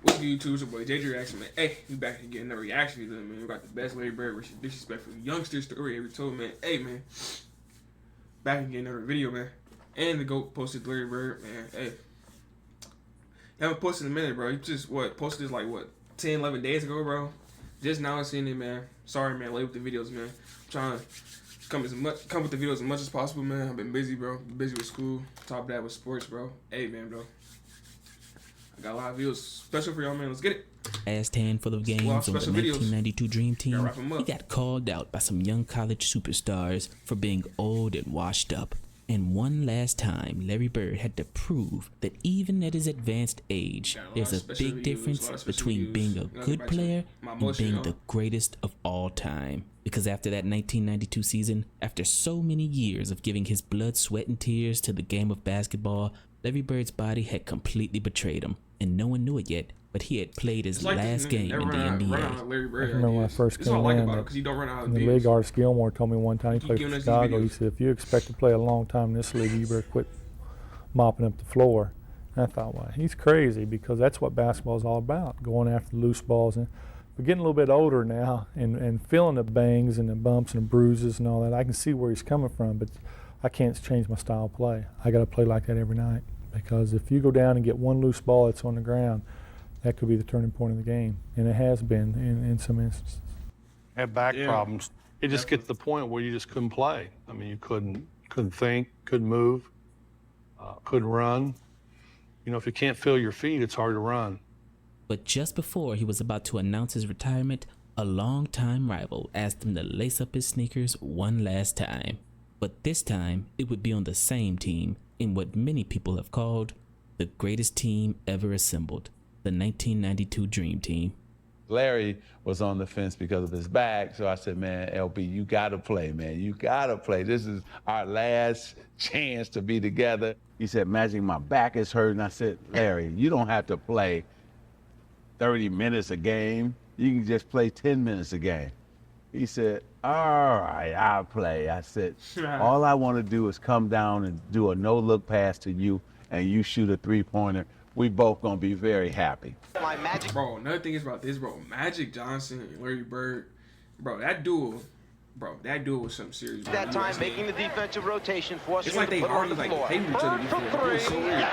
What's good, YouTube? It's your boy JJ Reaction, man. Hey, we back again, another reaction video, man. We got the best Larry Bird disrespectful youngster story ever told, man. Hey, man. Back again, another video, man. And the GOAT posted Larry Bird, man. Hey. You haven't posted in a minute, bro. You just, posted this like, 10, 11 days ago, bro. Just now I seen it, man. Sorry, man, late with the videos, man. I'm trying to come with the videos as much as possible, man. I've been busy, bro. Busy with school. Top of that with sports, bro. Hey, man, bro. I got a lot of videos special for y'all, man. Let's get it. As 10 full of games on the 1992 Dream Team, he got called out by some young college superstars for being old and washed up. And one last time, Larry Bird had to prove that even at his advanced age, there's a big difference between being a good player and being the greatest of all time. Because after that 1992 season, after so many years of giving his blood, sweat, and tears to the game of basketball, Larry Bird's body had completely betrayed him, and no one knew it yet, but he had played his last game in the NBA. I remember when I first came in the league, Artis Gilmore told me one time, he played for Chicago, he said, if you expect to play a long time in this league, you better quit mopping up the floor. And I thought, well, he's crazy, because that's what basketball is all about, going after the loose balls. And we're getting a little bit older now, and feeling the bangs and the bumps and the bruises and all that. I can see where he's coming from, but I can't change my style of play. I got to play like that every night, because if you go down and get one loose ball that's on the ground, that could be the turning point of the game, and it has been in some instances. Had back problems. It just gets to the point where you just couldn't play. I mean, you couldn't think, couldn't move, couldn't run. You know, if you can't feel your feet, it's hard to run. But just before he was about to announce his retirement, a longtime rival asked him to lace up his sneakers one last time. But this time, it would be on the same team in what many people have called the greatest team ever assembled, the 1992 Dream Team. Larry was on the fence because of his back, so I said, man, LB, you gotta play, man. You gotta play. This is our last chance to be together. He said, Magic, my back is hurting. I said, Larry, you don't have to play 30 minutes a game. You can just play 10 minutes a game. He said, all right, I'll play. I said, all I want to do is come down and do a no-look pass to you, and you shoot a three-pointer. We both going to be very happy. Bro, another thing is about this, bro. Magic Johnson and Larry Bird, bro, that duel was something serious. Bro. That time making the defensive rotation, forcing it's like they already like hated each other before. It was so weird.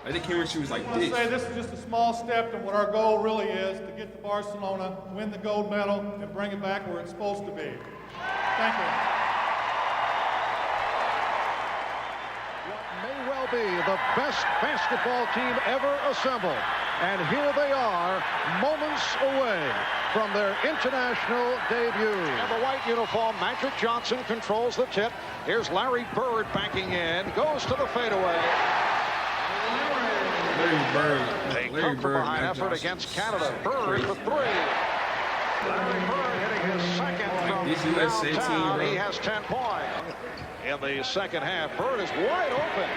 I think chemistry was like this. Say this is just a small step to what our goal really is, to get to Barcelona, win the gold medal, and bring it back where it's supposed to be. Thank you. What may well be the best basketball team ever assembled. And here they are, moments away from their international debut. In the white uniform, Magic Johnson controls the tip. Here's Larry Bird backing in, goes to the fadeaway. Larry Bird behind effort against Canada. Bird for three. Larry Bird hitting his second from downtown. He has 10 points. In the second half, Bird is wide open.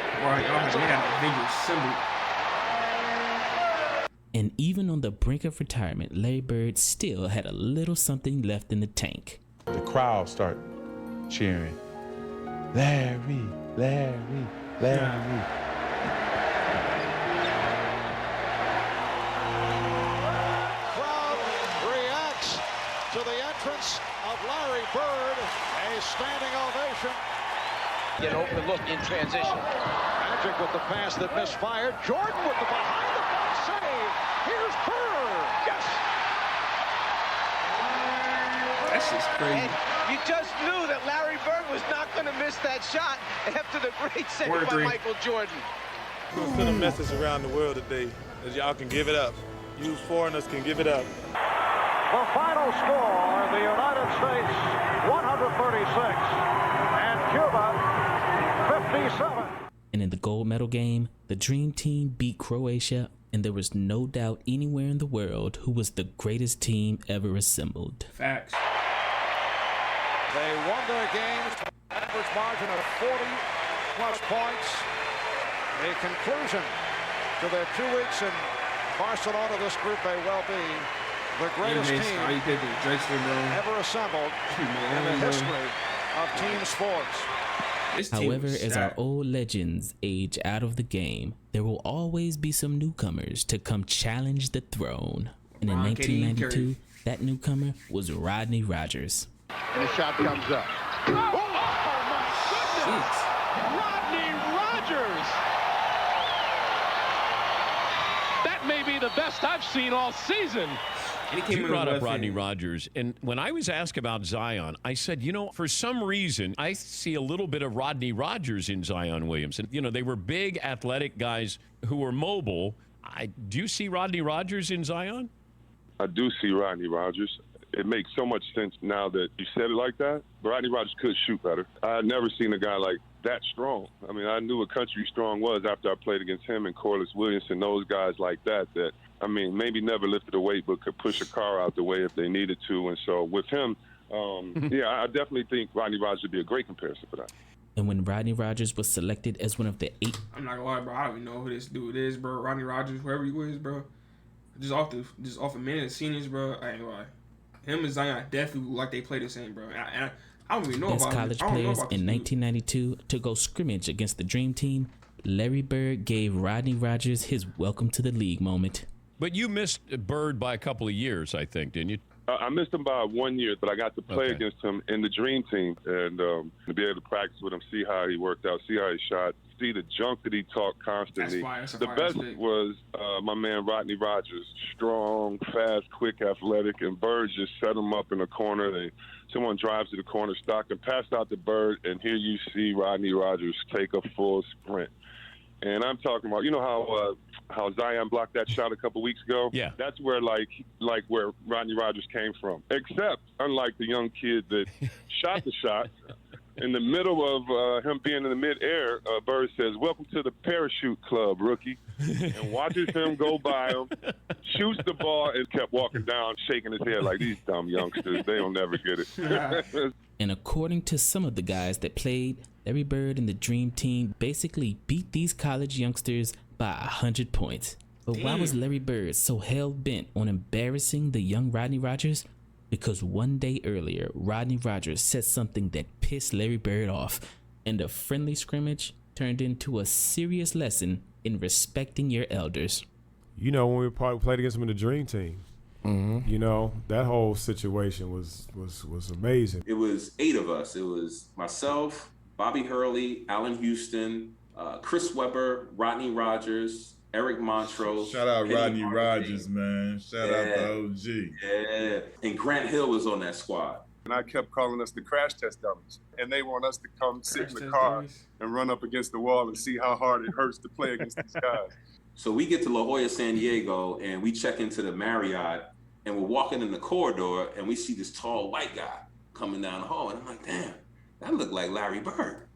And even on the brink of retirement, Larry Bird still had a little something left in the tank. The crowd start cheering, Larry, Larry, Larry. To the entrance of Larry Bird, a standing ovation. Get an open look in transition. Magic with the pass that misfired. Jordan with the behind the back save. Here's Bird. Yes. That's just crazy. And you just knew that Larry Bird was not going to miss that shot after the great save by Michael Jordan. We're going to send a message around the world today that y'all can give it up. You foreigners can give it up. The final score, the United States 136 and Cuba 57. And in the gold medal game, the Dream Team beat Croatia, and there was no doubt anywhere in the world who was the greatest team ever assembled. Facts. They won their games, average margin of 40+ points. A conclusion to their 2 weeks in Barcelona. This group may well be the greatest team ever assembled in the history of team sports. However, as our old legends age out of the game, there will always be some newcomers to come challenge the throne. And in 1992, that newcomer was Rodney Rogers. And the shot comes up. Oh, my goodness! Rodney Rogers! That may be the best I've seen all season. You brought up Rodney Rogers, and when I was asked about Zion, I said, you know, for some reason, I see a little bit of Rodney Rogers in Zion Williamson. You know, they were big, athletic guys who were mobile. Do you see Rodney Rogers in Zion? I do see Rodney Rogers. It makes so much sense now that you said it like that. Rodney Rogers could shoot better. I had never seen a guy like that strong. I mean, I knew what Country Strong was after I played against him and Corliss Williamson, those guys like that, I mean, maybe never lifted a weight, but could push a car out the way if they needed to. And so with him, yeah, I definitely think Rodney Rogers would be a great comparison for that. And when Rodney Rogers was selected as one of the 8... I'm not gonna lie, bro. I don't even know who this dude is, bro. Rodney Rogers, whoever he was, bro. Just off a minute of seeing this, bro. I ain't gonna lie. Him and Zion definitely look like they play the same, bro. I don't even know Best about college players in 1992 to go scrimmage against the Dream Team, Larry Bird gave Rodney Rogers his welcome to the league moment. But you missed Bird by a couple of years, I think, didn't you? I missed him by 1 year, but I got to play against him in the Dream Team and to be able to practice with him, see how he worked out, see how he shot, see the junk that he talked constantly. The best was my man Rodney Rogers, strong, fast, quick, athletic, and Bird just set him up in a corner. Someone drives to the corner, stock, and passed out to Bird, and here you see Rodney Rogers take a full sprint. And I'm talking about, you know how Zion blocked that shot a couple weeks ago? Yeah. That's where, like where Rodney Rogers came from. Except, unlike the young kid that shot the shot, in the middle of him being in the midair, Bird says, "Welcome to the parachute club, rookie," and watches him go by him, shoots the ball, and kept walking down, shaking his head like, these dumb youngsters, they'll never get it. And according to some of the guys that played, Larry Bird and the Dream Team basically beat these college youngsters by 100 points. But why was Larry Bird so hell-bent on embarrassing the young Rodney Rogers? Because one day earlier, Rodney Rogers said something that pissed Larry Bird off, and a friendly scrimmage turned into a serious lesson in respecting your elders. You know, when we played against him in the Dream Team, you know, that whole situation was amazing. It was 8 of us. It was myself, Bobby Hurley, Allen Houston, Chris Webber, Rodney Rogers, Eric Montrose. Shout out Rodney Rogers, man. Shout out the OG. Yeah. And Grant Hill was on that squad. And I kept calling us the crash test dummies. And they want us to come sit in the car and run up against the wall and see how hard it hurts to play against these guys. So we get to La Jolla, San Diego, and we check into the Marriott, and we're walking in the corridor, and we see this tall white guy coming down the hall. And I'm like, damn, that looked like Larry Bird.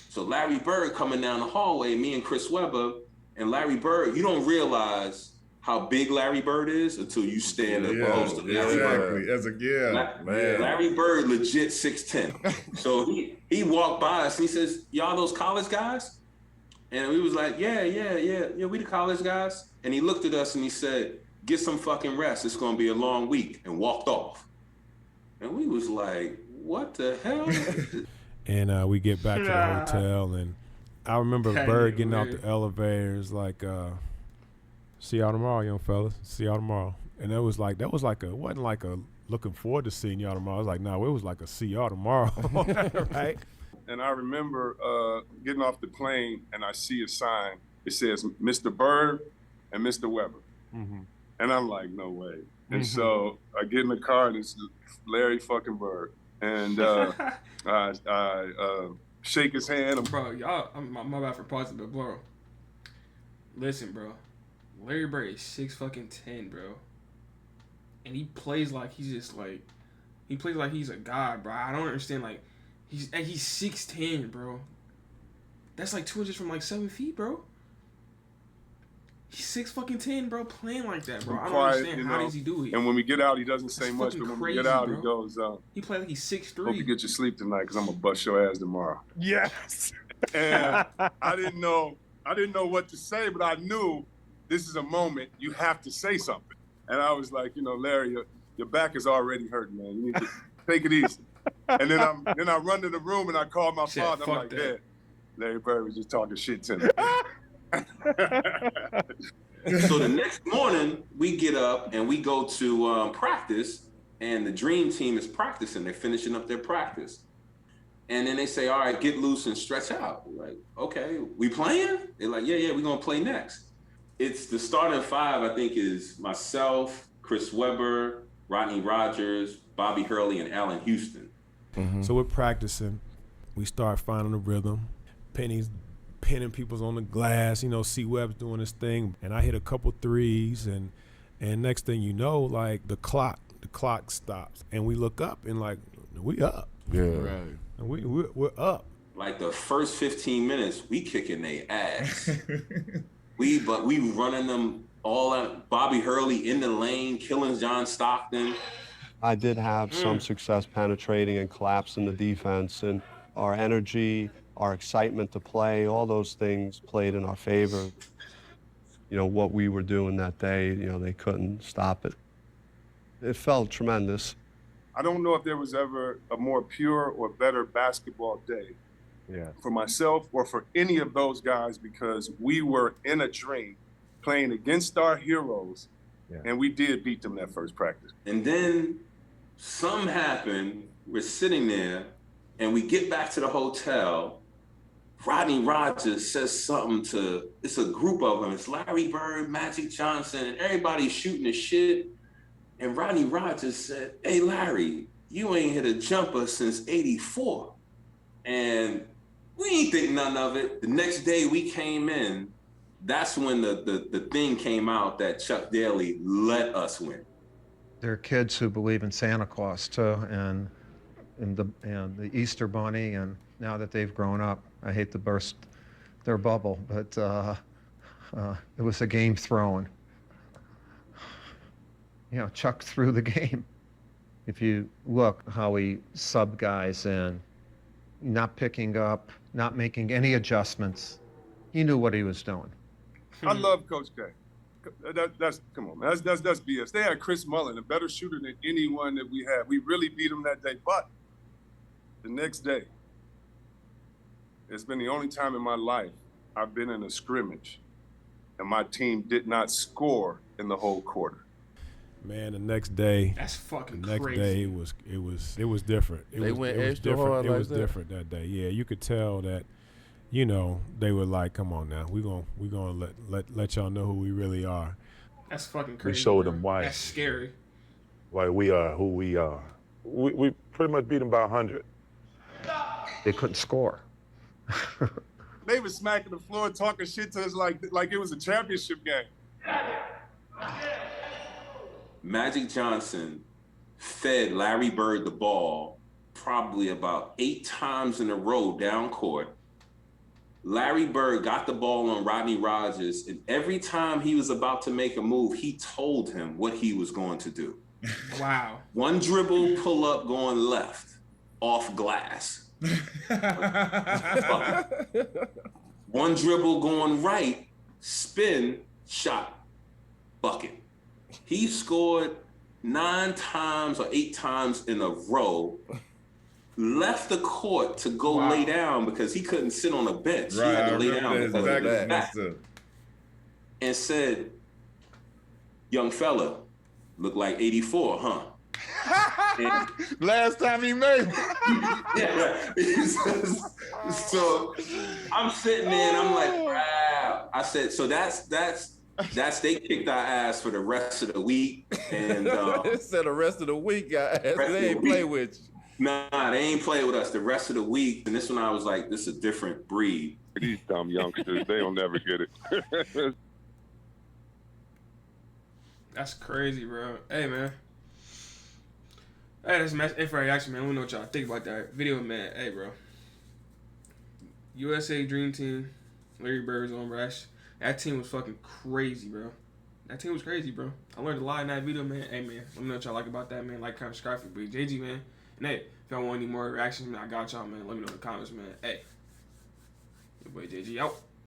So Larry Bird coming down the hallway, me and Chris Webber, and Larry Bird, you don't realize how big Larry Bird is until you stand up close to Larry Bird. Larry Bird, legit 6'10". So he walked by us and he says, "Y'all those college guys?" And we was like, yeah, we the college guys. And he looked at us and he said, "Get some fucking rest. It's gonna be a long week," and walked off. And we was like, what the hell? And we get back to the hotel, and I remember Bird getting out the elevators like, "See y'all tomorrow, young fellas. See y'all tomorrow." And it wasn't like a looking forward to seeing y'all tomorrow. It was like, no, it was like a see y'all tomorrow, right? And I remember getting off the plane, and I see a sign. It says Mr. Bird and Mr. Webber. Mm-hmm. And I'm like, no way. And so I get in the car, and it's Larry fucking Bird. And I shake his hand. Bro, y'all, my bad for pausing, but bro, listen, bro. Larry Bird is 6'10", bro. And he plays like he's just like, he plays like he's a god, bro. I don't understand, like, he's 6'10", bro. That's like 2 inches from like 7 feet, bro. He's 6'10", bro, playing like that, bro. I don't understand how does he do it. And when we get out, he doesn't say much, but when we get out, bro, he goes, he played like he's 6'3". Hope you get your sleep tonight, because I'm gonna bust your ass tomorrow. Yes. And I didn't know what to say, but I knew this is a moment you have to say something. And I was like, Larry, your back is already hurting, man. You need to take it easy. And then I run to the room and I call my father. I'm like, Dad, Larry Bird was just talking shit to me. So the next morning, we get up and we go to practice, and the Dream Team is practicing. They're finishing up their practice. And then they say, all right, get loose and stretch out. We're like, okay, we playing? They're like, yeah, we're going to play next. It's the starting five, I think, is myself, Chris Webber, Rodney Rogers, Bobby Hurley, and Allen Houston. Mm-hmm. So we're practicing. We start finding the rhythm. Penny's pinning people's on the glass. You know, C. Webb's doing his thing. And I hit a couple threes. And next thing you know, like, the clock stops. And we look up and, like, we up. Yeah. Right. And we're up. Like the first 15 minutes, we kicking their ass. we running them all out. Bobby Hurley in the lane, killing John Stockton. I did have some success penetrating and collapsing the defense, and our energy, our excitement to play, all those things played in our favor. You know, what we were doing that day, you know, they couldn't stop it. It felt tremendous. I don't know if there was ever a more pure or better basketball day for myself or for any of those guys, because we were in a dream playing against our heroes, and we did beat them that first practice. And then something happened. We're sitting there, and we get back to the hotel. Rodney Rogers says something to, it's a group of them. It's Larry Bird, Magic Johnson, and everybody's shooting the shit. And Rodney Rogers said, hey, Larry, you ain't hit a jumper since '84. And we ain't think none of it. The next day we came in, that's when the thing came out that Chuck Daly let us win. There are kids who believe in Santa Claus too, and the Easter Bunny, and now that they've grown up, I hate to burst their bubble, but it was a game thrown. You know, Chuck threw the game. If you look how he subbed guys in, not picking up, not making any adjustments, he knew what he was doing. I love Coach K. That's come on, man. That's BS. They had Chris Mullin, a better shooter than anyone that we had. We really beat him that day. But the next day, it's been the only time in my life I've been in a scrimmage and my team did not score in the whole quarter. Man, the next day. That's fucking crazy. The next day it was different. It was different that day. Yeah, you could tell that, you know, they were like, come on now, we're gonna let y'all know who we really are. That's fucking crazy. We showed them why. That's scary. Why we are who we are. We pretty much beat them by 100. They couldn't score. They were smacking the floor, talking shit to us like it was a championship game. Magic Johnson fed Larry Bird the ball probably about 8 times in a row down court. Larry Bird got the ball on Rodney Rogers, and every time he was about to make a move, he told him what he was going to do. Wow. One dribble, pull up, going left, off glass. One dribble, going right, spin, shot, bucket. He scored 9 times or 8 times in a row, left the court to go lay down because he couldn't sit on a bench. Right, he had to lay down his because of back his is back. And said, young fella, look like 84, huh? Last time he made it. Yeah, right. So I'm sitting there and I'm like, wow. I said, so that's they kicked our ass for the rest of the week. And It said the rest of the week, guys. They ain't play with you. Nah, they ain't play with us the rest of the week. And this one I was like, this is a different breed. These dumb youngsters, they'll never get it. That's crazy, bro. Hey, man. Hey, that's a match. Hey, for reaction, man. I don't know what y'all think about that video, man. Hey, bro. USA Dream Team. Larry Bird was on, bro. That team was fucking crazy, bro. That team was crazy, bro. I learned a lot in that video, man. Hey, man. Let me know what y'all like about that, man. Like, comment, subscribe for Big JG, man. And hey, if y'all want any more reactions, man, I got y'all, man. Let me know in the comments, man. Hey. Your boy JG out.